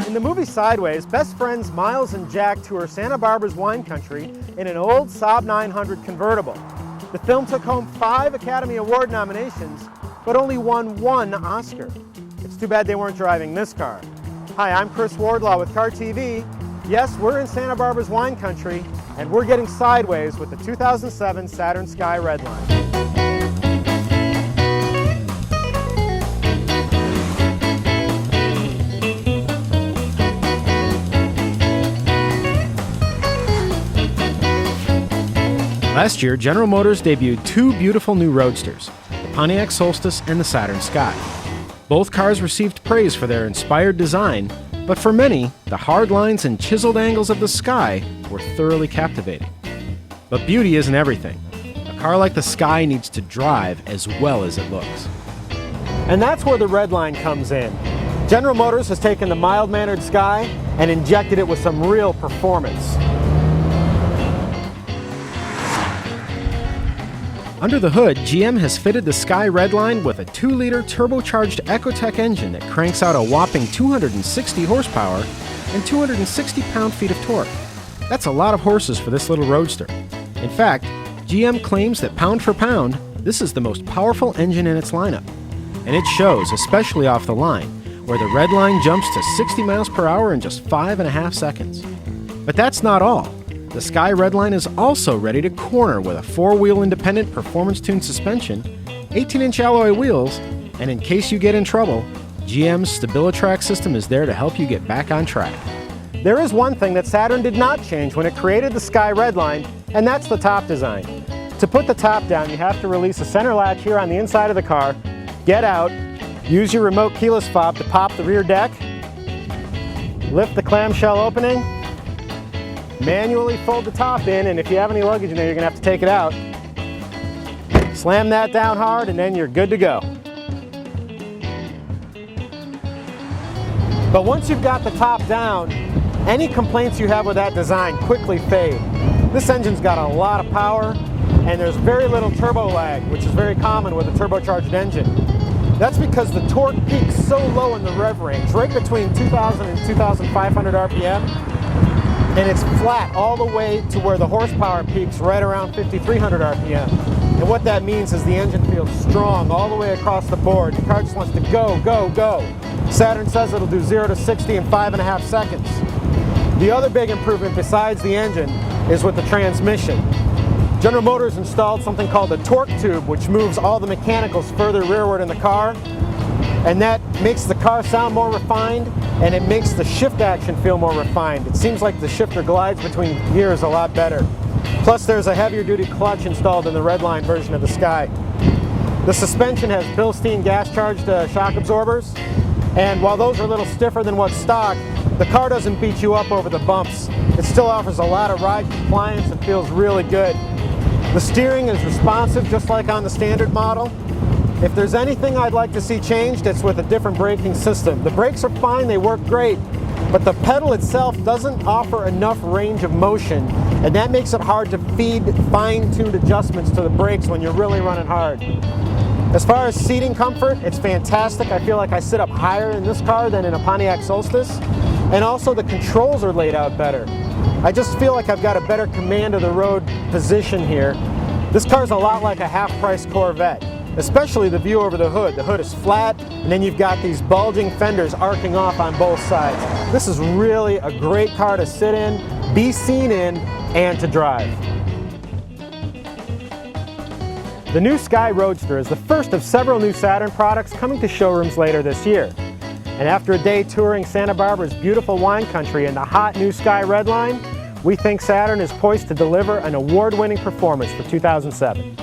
In the movie Sideways, best friends Miles and Jack tour Santa Barbara's wine country in an old Saab 900 convertible. The film took home 5 Academy Award nominations, but only won 1 Oscar. It's too bad they weren't driving this car. Hi, I'm Chris Wardlaw with Car TV. Yes, we're in Santa Barbara's wine country, and we're getting sideways with the 2007 Saturn Sky Redline. Last year, General Motors debuted 2 beautiful new roadsters, the Pontiac Solstice and the Saturn Sky. Both cars received praise for their inspired design, but for many, the hard lines and chiseled angles of the Sky were thoroughly captivating. But beauty isn't everything. A car like the Sky needs to drive as well as it looks. And that's where the Redline comes in. General Motors has taken the mild-mannered Sky and injected it with some real performance. Under the hood, GM has fitted the Sky Redline with a 2-liter turbocharged Ecotec engine that cranks out a whopping 260 horsepower and 260 pound-feet of torque. That's a lot of horses for this little roadster. In fact, GM claims that pound for pound, this is the most powerful engine in its lineup. And it shows, especially off the line, where the Redline jumps to 60 miles per hour in just 5.5 seconds. But that's not all. The Sky Redline is also ready to corner with a 4-wheel independent performance-tuned suspension, 18-inch alloy wheels, and in case you get in trouble, GM's StabiliTrack system is there to help you get back on track. There is one thing that Saturn did not change when it created the Sky Redline, and that's the top design. To put the top down, you have to release the center latch here on the inside of the car, get out, use your remote keyless fob to pop the rear deck, lift the clamshell opening, manually fold the top in, and if you have any luggage in there, you're going to have to take it out. Slam that down hard, and then you're good to go. But once you've got the top down, any complaints you have with that design quickly fade. This engine's got a lot of power, and there's very little turbo lag, which is very common with a turbocharged engine. That's because the torque peaks so low in the rev range, right between 2,000 and 2,500 RPM, and it's flat all the way to where the horsepower peaks right around 5,300 RPM. And what that means is the engine feels strong all the way across the board. The car just wants to go, go, go. Saturn says it'll do 0 to 60 in 5.5 seconds. The other big improvement besides the engine is with the transmission. General Motors installed something called a torque tube, which moves all the mechanicals further rearward in the car, and that makes the car sound more refined, and it makes the shift action feel more refined. It seems like the shifter glides between gears a lot better. Plus, there's a heavier duty clutch installed in the Redline version of the Sky. The suspension has Bilstein gas-charged shock absorbers, and while those are a little stiffer than what's stock, the car doesn't beat you up over the bumps. It still offers a lot of ride compliance and feels really good. The steering is responsive, just like on the standard model. If there's anything I'd like to see changed, it's with a different braking system. The brakes are fine, they work great, but the pedal itself doesn't offer enough range of motion, and that makes it hard to feed fine-tuned adjustments to the brakes when you're really running hard. As far as seating comfort, it's fantastic. I feel like I sit up higher in this car than in a Pontiac Solstice, and also the controls are laid out better. I just feel like I've got a better command of the road position here. This car's a lot like a half-price Corvette. Especially the view over the hood. The hood is flat, and then you've got these bulging fenders arcing off on both sides. This is really a great car to sit in, be seen in, and to drive. The new Sky Roadster is the first of several new Saturn products coming to showrooms later this year. And after a day touring Santa Barbara's beautiful wine country in the hot new Sky Redline, we think Saturn is poised to deliver an award-winning performance for 2007.